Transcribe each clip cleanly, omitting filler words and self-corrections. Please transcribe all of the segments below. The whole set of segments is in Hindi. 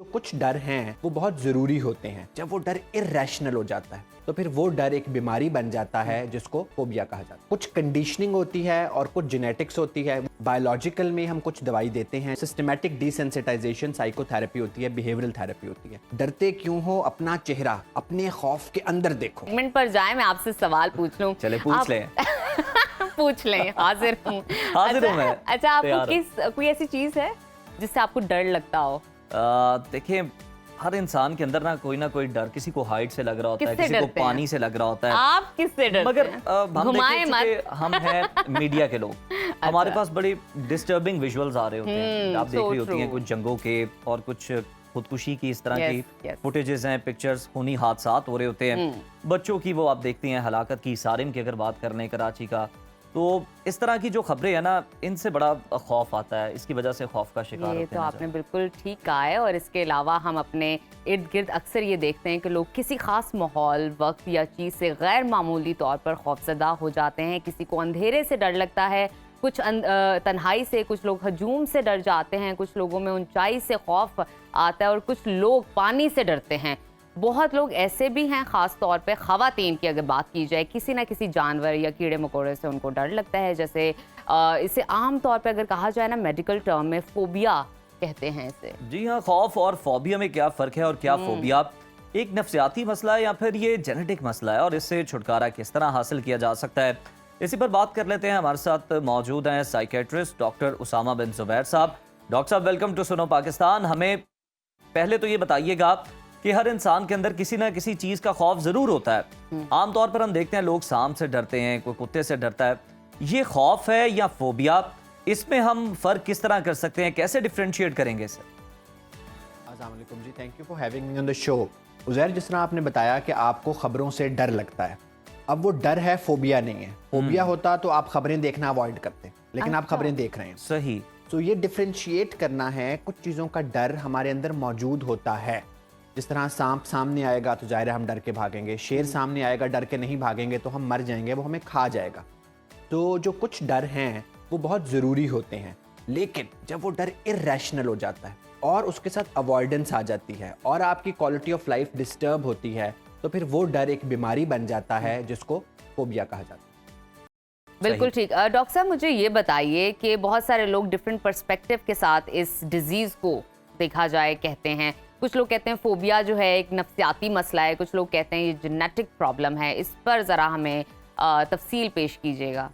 तो कुछ डर हैं वो बहुत ज़रूरी होते हैं। जब वो डर इर्रेशनल हो जाता है तो फिर वो डर एक बीमारी बन जाता है जिसको फोबिया कहा जाता है। कुछ कंडीशनिंग होती है और कुछ जेनेटिक्स होती है। बायोलॉजिकल में हम कुछ दवाई देते हैं। सिस्टमैटिक डिसेंसिटाइजेशन साइकोथेरेपी होती है, बिहेवियरल थेरेपी होती है। डरते क्यों हो, अपना चेहरा अपने खौफ के अंदर देखो। सेगमेंट पर जाए, मैं आपसे सवाल पूछ लूं। चले पूछ लें। पूछ लें, हाजिर हूँ। हाजिर हूं मैं। अच्छा, आपको तैयार हूं। कोई ऐसी चीज है जिससे आपको डर लगता हो? देखिए, हर इंसान के अंदर ना कोई डर, किसी को हाइट से लग रहा होता है, किससे किसी को डरते हैं? पानी से लग रहा होता है। आप किससे डरते मगर हैं? हम घुमाए देखें मत। कि हम हैं मीडिया के लोग। हमारे पास बड़ी डिस्टर्बिंग विजुअल्स आ रहे होते हैं। आप देख so रही होती हैं true. कुछ जंगों के और कुछ खुदकुशी की इस तरह Yes, की yes. फुटेजेस हैं, पिक्चर्स, खूनी हादसात हो रहे होते हैं। बच्चों की वो आप देखती हैं हलाकत की, सारिम की अगर बात करने कराची का, तो इस तरह की जो खबरें हैं ना, इनसे बड़ा खौफ आता है। इसकी वजह से खौफ का शिकार ये होते तो हैं। आपने बिल्कुल ठीक कहा है। और इसके अलावा हम अपने इर्द गिर्द अक्सर ये देखते हैं कि लोग किसी खास माहौल, वक्त या चीज़ से गैर मामूली तौर पर खौफजदा हो जाते हैं। किसी को अंधेरे से डर लगता है, कुछ तन्हाई से, कुछ लोग हजूम से डर जाते हैं, कुछ लोगों में ऊंचाई से खौफ आता है और कुछ लोग पानी से डरते हैं। बहुत लोग ऐसे भी हैं, ख़ास तौर पे ख़वातीन की अगर बात की जाए, किसी ना किसी जानवर या कीड़े मकोड़े से उनको डर लगता है। जैसे इसे आम तौर पे अगर कहा जाए ना, मेडिकल टर्म में फोबिया कहते हैं इसे। जी हाँ, खौफ और फोबिया में क्या फ़र्क है और क्या फोबिया एक नफ्सियाती मसला है या फिर ये जेनेटिक मसला है, और इससे छुटकारा किस तरह हासिल किया जा सकता है, इसी पर बात कर लेते हैं। हमारे साथ मौजूद हैं साइकेट्रिस्ट डॉक्टर उसामा बिन जुबैर साहब। डॉक्टर साहब, वेलकम टू सुनो पाकिस्तान। हमें पहले तो ये बताइएगा कि हर इंसान के अंदर किसी ना किसी चीज़ का खौफ ज़रूर होता है। आमतौर पर हम देखते हैं लोग सांप से डरते हैं, कोई कुत्ते से डरता है। ये खौफ है या फोबिया, इसमें हम फ़र्क किस तरह कर सकते हैं, कैसे डिफ्रेंशिएट करेंगे इसे? अस्सलाम वालेकुम जी, thank you for having me on the show. Uzair, जिस तरह आपने बताया कि आपको खबरों से डर लगता है, अब वो डर है, फोबिया नहीं है। फोबिया होता तो आप खबरें देखना अवॉइड करते, लेकिन आप खबरें देख रहे हैं। सही। तो ये डिफ्रेंशिएट करना है, कुछ चीज़ों का डर हमारे अंदर मौजूद होता है। जिस तरह सांप सामने आएगा तो ज़ाहिर है हम डर के भागेंगे, शेर सामने आएगा डर के नहीं भागेंगे तो हम मर जाएंगे, वो हमें खा जाएगा। तो जो कुछ डर हैं वो बहुत ज़रूरी होते हैं, लेकिन जब वो डर इर्रेशनल हो जाता है और उसके साथ अवॉइडेंस आ जाती है और आपकी क्वालिटी ऑफ लाइफ डिस्टर्ब होती है, तो फिर वो डर एक बीमारी बन जाता है जिसको फोबिया कहा जाता है। बिल्कुल ठीक। डॉक्टर साहब, मुझे ये बताइए कि बहुत सारे लोग डिफरेंट पर्सपेक्टिव के साथ इस डिजीज़ को देखा जाए कहते हैं। कुछ लोग कहते हैं फोबिया जो है एक नफ्सियाती मसला है, कुछ लोग कहते हैं ये जेनेटिक प्रॉब्लम है। इस पर ज़रा हमें तफसील पेश कीजिएगा।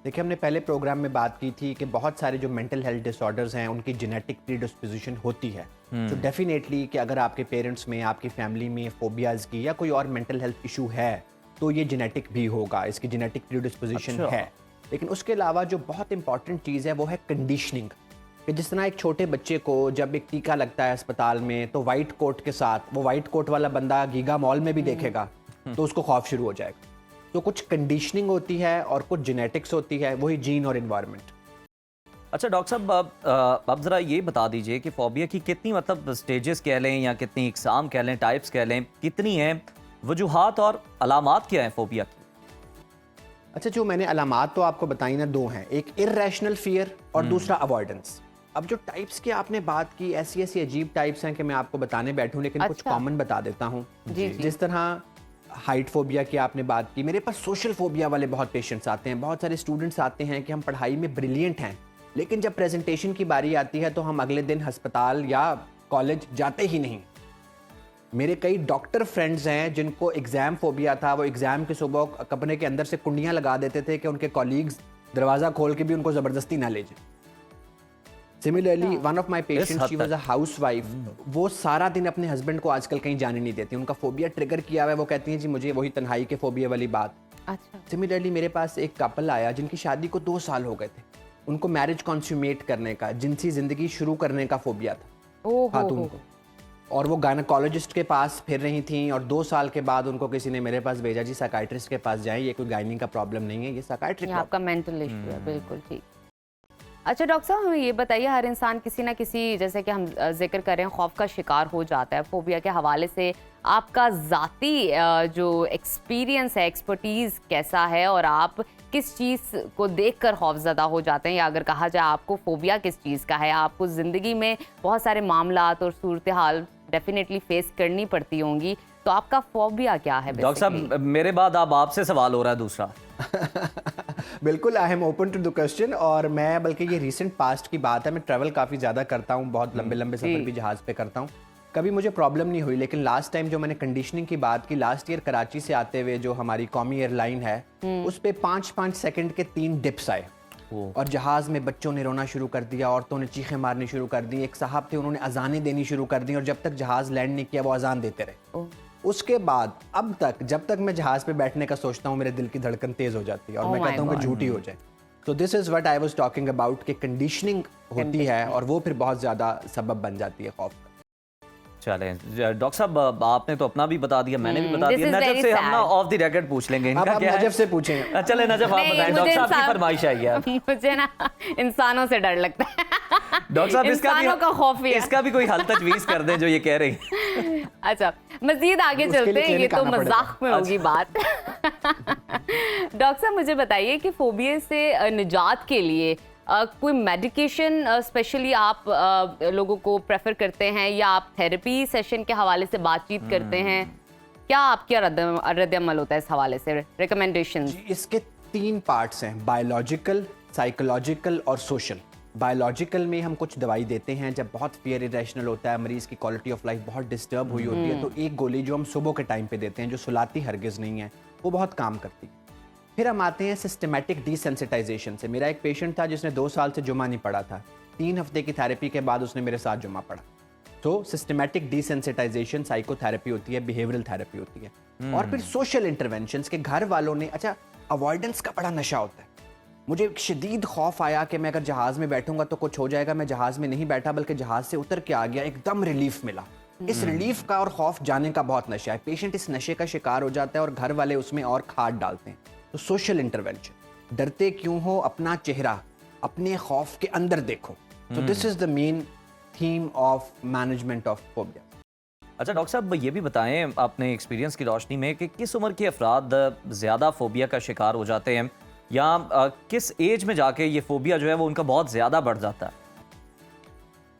देखिए, हमने पहले प्रोग्राम में बात की थी कि बहुत सारे जो मेंटल हेल्थ डिसऑर्डर्स हैं उनकी जेनेटिक प्रीडिस्पोजिशन होती है। तो डेफिनेटली कि अगर आपके पेरेंट्स में, आपकी फैमिली में फोबियाज की या कोई और मेंटल हेल्थ इशू है तो ये जेनेटिक भी होगा, इसकी जेनेटिक प्रीडिस्पोजिशन अच्छा। है। लेकिन उसके अलावा जो बहुत इंपॉर्टेंट चीज़ है वो है कंडीशनिंग। कि जिस तरह एक छोटे बच्चे को जब एक टीका लगता है अस्पताल में तो वाइट कोट के साथ, वो वाइट कोट वाला बंदा गीगा मॉल में भी देखेगा तो उसको खौफ शुरू हो जाएगा। तो कुछ कंडीशनिंग होती है और कुछ जेनेटिक्स होती है, वही जीन और इन्वायरमेंट। अच्छा डॉक्टर साहब, आप ज़रा ये बता दीजिए कि फोबिया की कितनी मतलब स्टेजेस कह लें या कितनी इकसाम कह लें, टाइप्स कह लें, कितनी हैं, वजूहात और अलामात क्या हैं फोबिया की? अच्छा, जो मैंने अलामात तो आपको बताई ना, दो हैं, एक इर्रेशनल फियर और दूसरा अवॉइडेंस। अब जो टाइप्स की आपने बात की, ऐसी ऐसी अजीब टाइप्स हैं कि मैं आपको बताने बैठूं, लेकिन कुछ अच्छा। कॉमन बता देता हूँ। जी, जी। जिस तरह हाइट फोबिया की आपने बात की, मेरे पास सोशल फोबिया वाले बहुत पेशेंट्स आते हैं। बहुत सारे स्टूडेंट्स आते हैं कि हम पढ़ाई में ब्रिलियंट हैं, लेकिन जब प्रेजेंटेशन की बारी आती है तो हम अगले दिन अस्पताल या कॉलेज जाते ही नहीं। मेरे कई डॉक्टर फ्रेंड्स हैं जिनको एग्ज़ाम फोबिया था, वो एग्ज़ाम के सुबह कपड़े के अंदर से कुंडियां लगा देते थे कि उनके कॉलीग्स दरवाज़ा खोल के भी उनको ज़बरदस्ती ना ले जाए। Similarly one of my patient, she was a housewife, वो सारा दिन अपने हस्बैंड को आजकल कहीं जाने नहीं देती, उनका फोबिया ट्रिगर किया हुआ है। वो कहती हैं जी मुझे वही तन्हाई के फोबिया वाली बात। अच्छा। सिमिलरली मेरे पास एक कपल आया जिनकी शादी को 2 साल हो गए थे, उनको मैरिज कॉन्स्यूमेट करने का, जिनसी ज़िंदगी शुरू करने का फोबिया था ओह खातून को, और वो गायनेकोलॉजिस्ट के पास फिर रही थी और 2 साल के बाद उनको किसी ने मेरे पास भेजा, जी साइकाइट्रिस्ट के पास जाएं, ये कोई गायनी का प्रॉब्लम नहीं है, ये साइकाइट्रिक ये आपका मेंटल इशू है। बिल्कुल ठीक। अच्छा डॉक्टर साहब, हमें ये बताइए, हर इंसान किसी ना किसी, जैसे कि हम जिक्र कर रहे हैं, खौफ का शिकार हो जाता है। फोबिया के हवाले से आपका ज़ाती जो एक्सपीरियंस है, एक्सपर्टीज़ कैसा है, और आप किस चीज़ को देखकर खौफज़दा हो जाते हैं, या अगर कहा जाए आपको फोबिया किस चीज़ का है? आपको ज़िंदगी में बहुत सारे मामलात और सूरत हाल डेफिनेटली फेस करनी पड़ती होंगी, तो आपका फोबिया क्या है? डॉक्टर साहब, मेरे बाद अब आपसे सवाल हो रहा है दूसरा। बिल्कुल, I am open to the question. और मैं बल्कि ये रीसेंट पास्ट की बात है, मैं ट्रैवल काफ़ी ज़्यादा करता हूँ, बहुत लंबे लंबे सफ़र भी जहाज़ पे करता हूँ। कभी मुझे प्रॉब्लम नहीं हुई, लेकिन लास्ट टाइम जो मैंने कंडीशनिंग की बात की, लास्ट ईयर कराची से आते हुए जो हमारी कौमी एयरलाइन है, उस पे 5-5 सेकंड के 3 डिप्स आए और जहाज़ में बच्चों ने रोना शुरू कर दिया, औरतों ने चीखें मारनी शुरू कर दी। एक साहब थे, उन्होंने अजानें देनी शुरू कर दी, और जब तक जहाज़ लैंड नहीं किया वो अजान देते रहे। उसके बाद अब तक जब तक मैं जहाज़ पे बैठने का सोचता हूँ, मेरे दिल की धड़कन तेज़ हो जाती है और मैं कहता हूँ कि झूठी हो जाए। तो this is what I was talking about, कि कंडीशनिंग होती है और वो फिर बहुत ज़्यादा सबब बन जाती है खौफ का। चलें डॉक्टर साहब, आपने तो अपना भी बता दिया, मैंने भी बता दिया। नजफ से हम ना ऑफ द रेकॉर्ड पूछ लेंगे, अब इनका आप क्या है? नजफ से पूछें। चले नजफ, आप बताएं। डॉक्टर साहब की फरमाइश आई है। मुझे ना इंसानों से डर लगता है। डॉक्टर साहब, इंसानों का खौफ भी है। इसका भी कोई हल तजवीज़ कर दें जो ये कह रही। अच्छा, मजीद आगे चलते हैं, ये तो मजाक में होगी बात। डॉक्टर साहब, मुझे बताइए कि फोबिया से निजात के लिए कोई मेडिकेशन स्पेशली आप लोगों को प्रेफर करते हैं, या आप थेरेपी सेशन के हवाले से बातचीत करते हैं? क्या आपका रद्द-अमल होता है इस हवाले से, रिकमेंडेशन? इसके 3 पार्ट्स हैं, बायोलॉजिकल, साइकोलॉजिकल और सोशल। बायोलॉजिकल में हम कुछ दवाई देते हैं जब बहुत फियर इरेशनल होता है, मरीज़ की क्वालिटी ऑफ लाइफ बहुत डिस्टर्ब हुई होती है, तो एक गोली जो हम सुबह के टाइम पे देते हैं, जो सुलाती हरगिज़ नहीं है, वो बहुत काम करती है। फिर हम आते हैं सिस्टमेटिक डिसेंसिटाइजेशन से। मेरा एक पेशेंट था जिसने 2 साल से जुमा नहीं पढ़ा था, 3 हफ्ते की थेरेपी के बाद उसने मेरे साथ जुमा पढ़ा। तो सिस्टमेटिक डिसेंसिटाइजेशन साइकोथेरेपी होती है, बिहेवियरल थेरेपी होती है। और फिर सोशल इंटरवेंशंस के घर वालों ने, अच्छा अवॉइडेंस का बड़ा नशा होता है। मुझे एक शदीद खौफ आया कि मैं अगर जहाज़ में बैठूंगा तो कुछ हो जाएगा, मैं जहाज़ में नहीं बैठा बल्कि जहाज़ से उतर के आ गया, एकदम रिलीफ मिला। इस रिलीफ का और खौफ जाने का बहुत नशा है। पेशेंट इस नशे का शिकार हो जाता है और घर वाले उसमें और खाद डालते हैं। तो सोशल इंटरवेंशन, डरते क्यों हो, अपना चेहरा अपने खौफ के अंदर देखो। तो this is the main theme of management of phobia. अच्छा डॉक्टर साहब, ये भी बताएं अपने एक्सपीरियंस की रोशनी में कि किस उम्र के अफराद ज़्यादा फोबिया का शिकार हो जाते हैं, या किस एज में जाके ये फोबिया जो है वो उनका बहुत ज़्यादा बढ़ जाता है?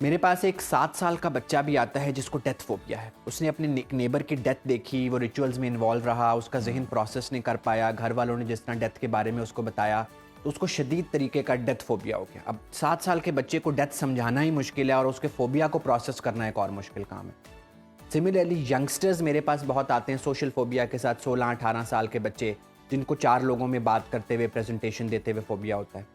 मेरे पास एक 7 साल का बच्चा भी आता है जिसको डेथ फोबिया है। उसने अपने नेबर की डेथ देखी, वो रिचुअल्स में इन्वॉल्व रहा, उसका जहन प्रोसेस नहीं कर पाया, घर वालों ने जिस तरह डेथ के बारे में उसको बताया तो उसको शदीद तरीके का डेथ फोबिया हो गया। अब 7 साल के बच्चे को डेथ समझाना ही मुश्किल है और उसके फोबिया को प्रोसेस करना एक और मुश्किल काम है। सिमिलरली यंगस्टर्स मेरे पास बहुत आते हैं सोशल फोबिया के साथ, 16-18 साल के बच्चे जिनको 4 लोगों में बात करते हुए, प्रेजेंटेशन देते हुए फोबिया होता है।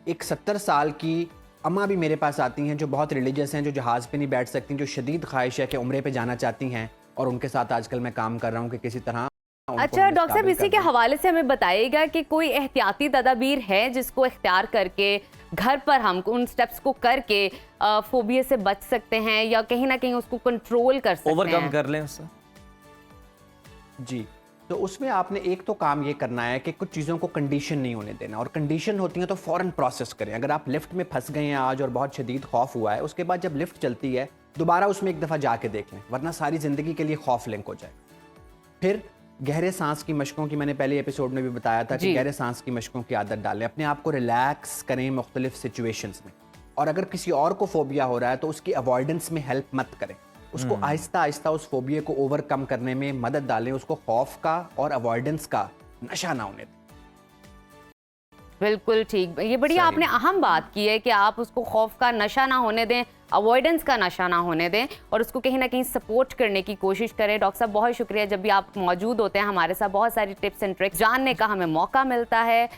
एक 70 साल की अम्मा भी मेरे पास आती हैं जो बहुत रिलीजियस हैं, जो जहाज़ पे नहीं बैठ सकती, जो शदीद ख्वाहिश है कि उम्रे पे जाना चाहती हैं, और उनके साथ आजकल मैं काम कर रहा हूँ कि किसी तरह। अच्छा डॉक्टर साहब, इसी के हवाले से हमें बताइएगा कि कोई एहतियाती तदाबीर है जिसको इख्तियार करके घर पर हम उन स्टेप्स को करके फोबिया से बच सकते हैं, या कहीं ना कहीं उसको कंट्रोल कर सकते हैं, ओवरकम कर लें उससे? जी, तो उसमें आपने एक तो काम ये करना है कि कुछ चीज़ों को कंडीशन नहीं होने देना, और कंडीशन होती है तो फ़ौरन प्रोसेस करें। अगर आप लिफ्ट में फंस गए हैं आज और बहुत शदीद खौफ हुआ है, उसके बाद जब लिफ्ट चलती है दोबारा उसमें एक दफ़ा जाके देख लें, वरना सारी ज़िंदगी के लिए खौफ लिंक हो जाए। फिर गहरे सांस की मशकों की, मैंने पहले एपिसोड में भी बताया था कि गहरे सांस की मशकों की आदत डालें, अपने आप को रिलैक्स करें मुख्तलिफ सिचुएशंस में। और अगर किसी और को फोबिया हो रहा है तो उसकी अवॉइडेंस में हेल्प मत करें, उसको आहिस्ता आहिस्ता उस फोबिया को ओवरकम करने में मदद डालें, उसको खौफ का और अवॉइडेंस का नशा ना होने दें। बिल्कुल ठीक, ये बड़ी आपने अहम बात की है कि आप उसको खौफ का नशा ना होने दें, अवॉइडेंस का नशा ना होने दें, और उसको कहीं ना कहीं सपोर्ट करने की कोशिश करें। डॉक्टर साहब बहुत शुक्रिया, जब भी आप मौजूद होते हैं हमारे साथ बहुत सारी टिप्स एंड ट्रिक्स जानने का हमें मौका मिलता है।